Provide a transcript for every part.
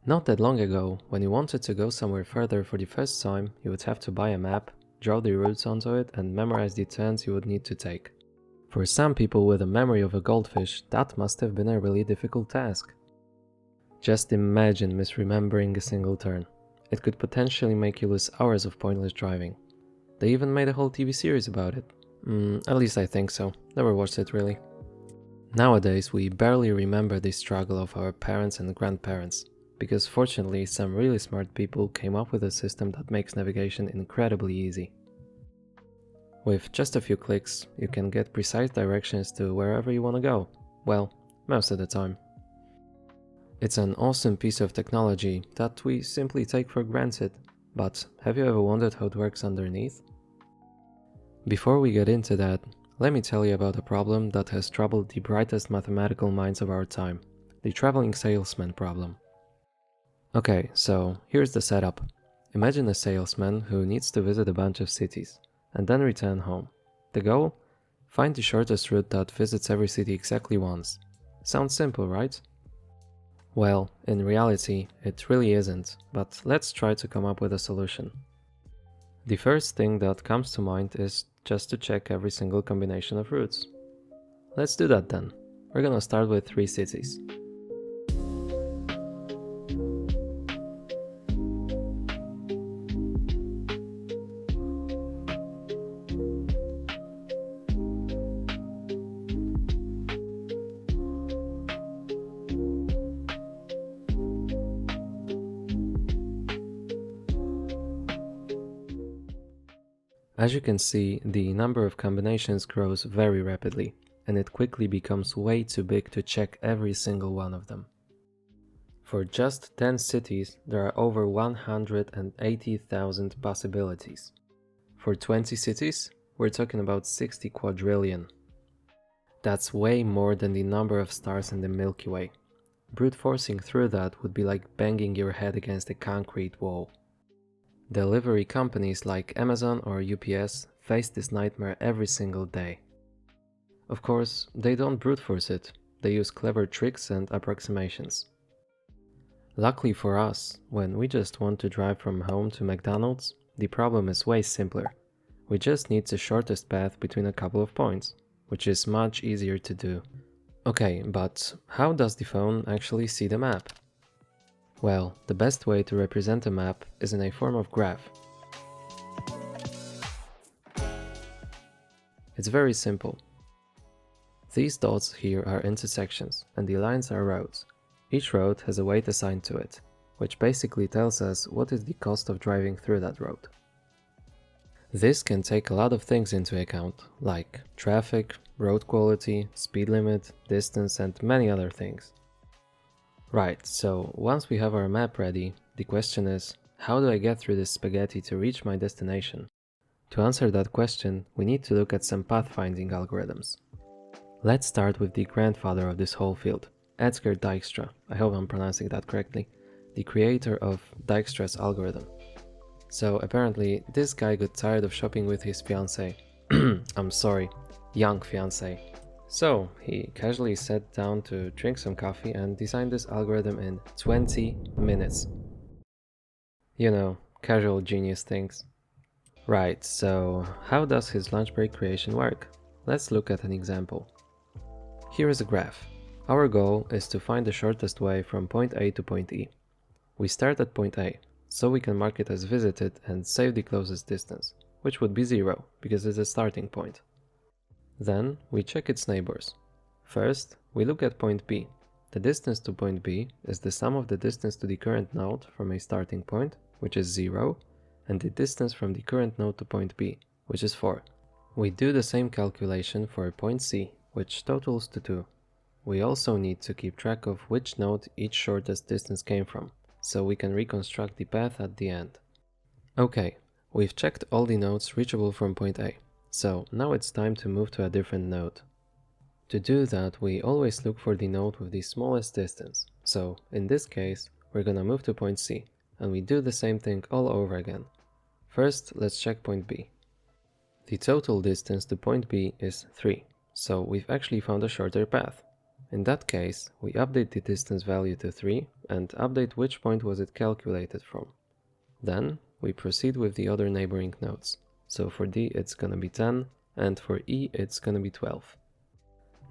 Not that long ago, when you wanted to go somewhere further for the first time, you would have to buy a map, draw the routes onto it, and memorize the turns you would need to take. For some people with a memory of a goldfish, that must have been a really difficult task. Just imagine misremembering a single turn. It could potentially make you lose hours of pointless driving. They even made a whole TV series about it. At least I think so. Never watched it really. Nowadays, we barely remember the struggle of our parents and grandparents, because fortunately some really smart people came up with a system that makes navigation incredibly easy. With just a few clicks, you can get precise directions to wherever you want to go. Well, most of the time. It's an awesome piece of technology that we simply take for granted, but have you ever wondered how it works underneath? Before we get into that, let me tell you about a problem that has troubled the brightest mathematical minds of our time, the traveling salesman problem. Okay, so here's the setup. Imagine a salesman who needs to visit a bunch of cities, and then return home. The goal? Find the shortest route that visits every city exactly once. Sounds simple, right? Well, in reality, it really isn't, but let's try to come up with a solution. The first thing that comes to mind is just to check every single combination of routes. Let's do that then. We're gonna start with 3 cities. As you can see, the number of combinations grows very rapidly, and it quickly becomes way too big to check every single one of them. For just 10 cities, there are over 180,000 possibilities. For 20 cities, we're talking about 60 quadrillion. That's way more than the number of stars in the Milky Way. Brute forcing through that would be like banging your head against a concrete wall. Delivery companies like Amazon or UPS face this nightmare every single day. Of course, they don't brute force it, they use clever tricks and approximations. Luckily for us, when we just want to drive from home to McDonald's, the problem is way simpler. We just need the shortest path between a couple of points, which is much easier to do. Okay, but how does the phone actually see the map? Well, the best way to represent a map is in a form of graph. It's very simple. These dots here are intersections, and the lines are roads. Each road has a weight assigned to it, which basically tells us what is the cost of driving through that road. This can take a lot of things into account, like traffic, road quality, speed limit, distance, and many other things. Right, so once we have our map ready, the question is, how do I get through this spaghetti to reach my destination? To answer that question, we need to look at some pathfinding algorithms. Let's start with the grandfather of this whole field, Edgar Dijkstra, I hope I'm pronouncing that correctly, the creator of Dijkstra's algorithm. So apparently, this guy got tired of shopping with his fiancée. I'm sorry, young fiancée. So, he casually sat down to drink some coffee and designed this algorithm in 20 minutes. You know, casual genius things. Right, so how does his lunch break creation work? Let's look at an example. Here is a graph. Our goal is to find the shortest way from point A to point E. We start at point A, so we can mark it as visited and save the closest distance, which would be 0, because it's a starting point. Then we check its neighbors. First, we look at point B. The distance to point B is the sum of the distance to the current node from a starting point, which is 0, and the distance from the current node to point B, which is 4. We do the same calculation for point C, which totals to 2. We also need to keep track of which node each shortest distance came from, so we can reconstruct the path at the end. Okay, we've checked all the nodes reachable from point A. So now it's time to move to a different node. To do that, we always look for the node with the smallest distance. So in this case, we're gonna move to point C, and we do the same thing all over again. First, let's check point B. The total distance to point B is 3, so we've actually found a shorter path. In that case, we update the distance value to 3 and update which point was it calculated from. Then we proceed with the other neighboring nodes. So for D it's gonna be 10 and for E it's gonna be 12.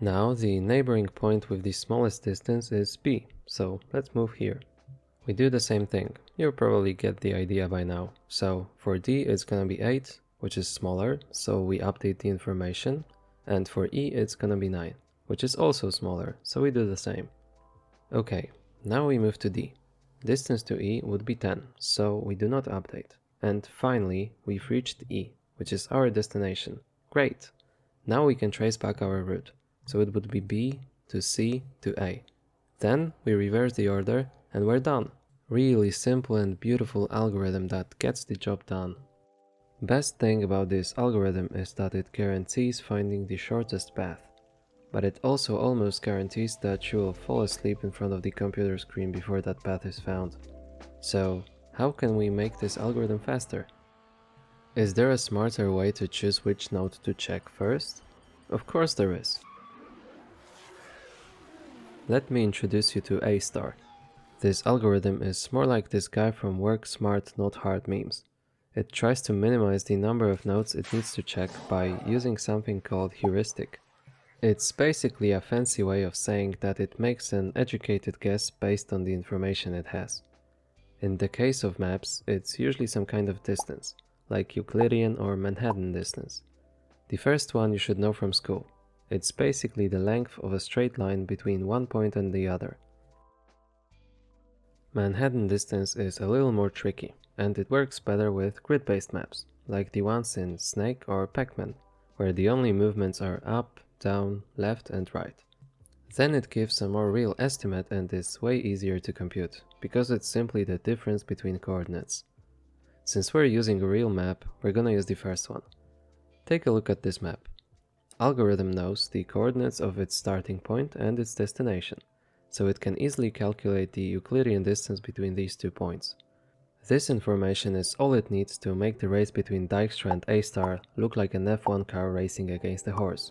Now the neighboring point with the smallest distance is B, so let's move here. We do the same thing, you'll probably get the idea by now. So for D it's gonna be 8, which is smaller, so we update the information, and for E it's gonna be 9, which is also smaller, so we do the same. Okay, now we move to D. Distance to E would be 10, so we do not update. And finally, we've reached E, which is our destination. Great! Now we can trace back our route. So it would be B to C to A. Then we reverse the order and we're done. Really simple and beautiful algorithm that gets the job done. Best thing about this algorithm is that it guarantees finding the shortest path. But it also almost guarantees that you will fall asleep in front of the computer screen before that path is found. So, how can we make this algorithm faster? Is there a smarter way to choose which node to check first? Of course there is. Let me introduce you to A star. This algorithm is more like this guy from Work Smart Not Hard memes. It tries to minimize the number of nodes it needs to check by using something called heuristic. It's basically a fancy way of saying that it makes an educated guess based on the information it has. In the case of maps, it's usually some kind of distance, like Euclidean or Manhattan distance. The first one you should know from school. It's basically the length of a straight line between one point and the other. Manhattan distance is a little more tricky, and it works better with grid-based maps, like the ones in Snake or Pac-Man, where the only movements are up, down, left and right. Then it gives a more real estimate and is way easier to compute, because it's simply the difference between coordinates. Since we're using a real map, we're gonna use the first one. Take a look at this map. Algorithm knows the coordinates of its starting point and its destination, so it can easily calculate the Euclidean distance between these 2 points. This information is all it needs to make the race between Dijkstra and A star look like an F1 car racing against a horse.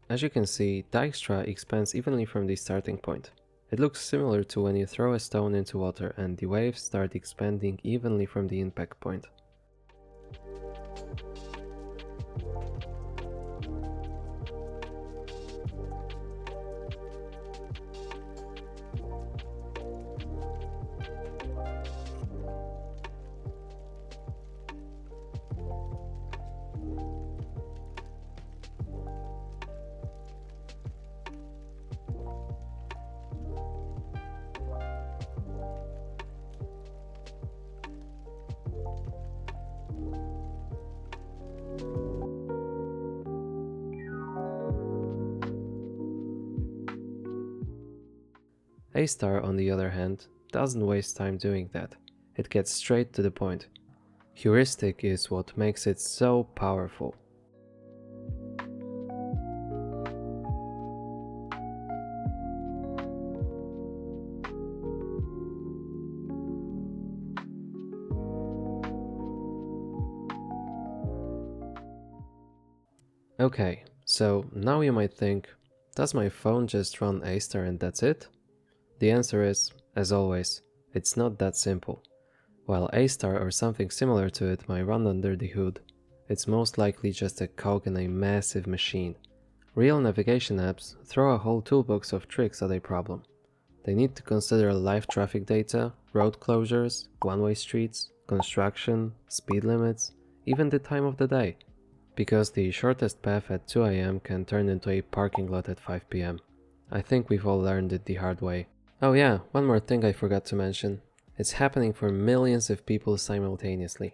As you can see, Dijkstra expands evenly from the starting point. It looks similar to when you throw a stone into water and the waves start expanding evenly from the impact point. A star, on the other hand, doesn't waste time doing that. It gets straight to the point. Heuristic is what makes it so powerful. Okay, so now you might think, does my phone just run A star and that's it? The answer is, as always, it's not that simple. While A star or something similar to it might run under the hood, it's most likely just a cog in a massive machine. Real navigation apps throw a whole toolbox of tricks at a problem. They need to consider live traffic data, road closures, one-way streets, construction, speed limits, even the time of the day. Because the shortest path at 2 AM can turn into a parking lot at 5 PM. I think we've all learned it the hard way. Oh yeah, one more thing I forgot to mention. It's happening for millions of people simultaneously.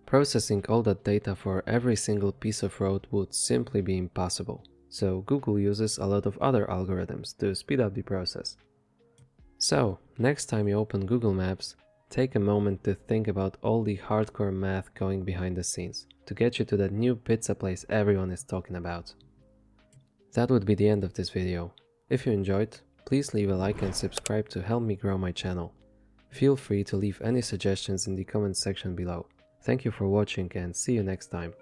Processing all that data for every single piece of road would simply be impossible. So Google uses a lot of other algorithms to speed up the process. So, next time you open Google Maps, take a moment to think about all the hardcore math going behind the scenes to get you to that new pizza place everyone is talking about. That would be the end of this video. If you enjoyed, please leave a like and subscribe to help me grow my channel. Feel free to leave any suggestions in the comment section below. Thank you for watching and see you next time.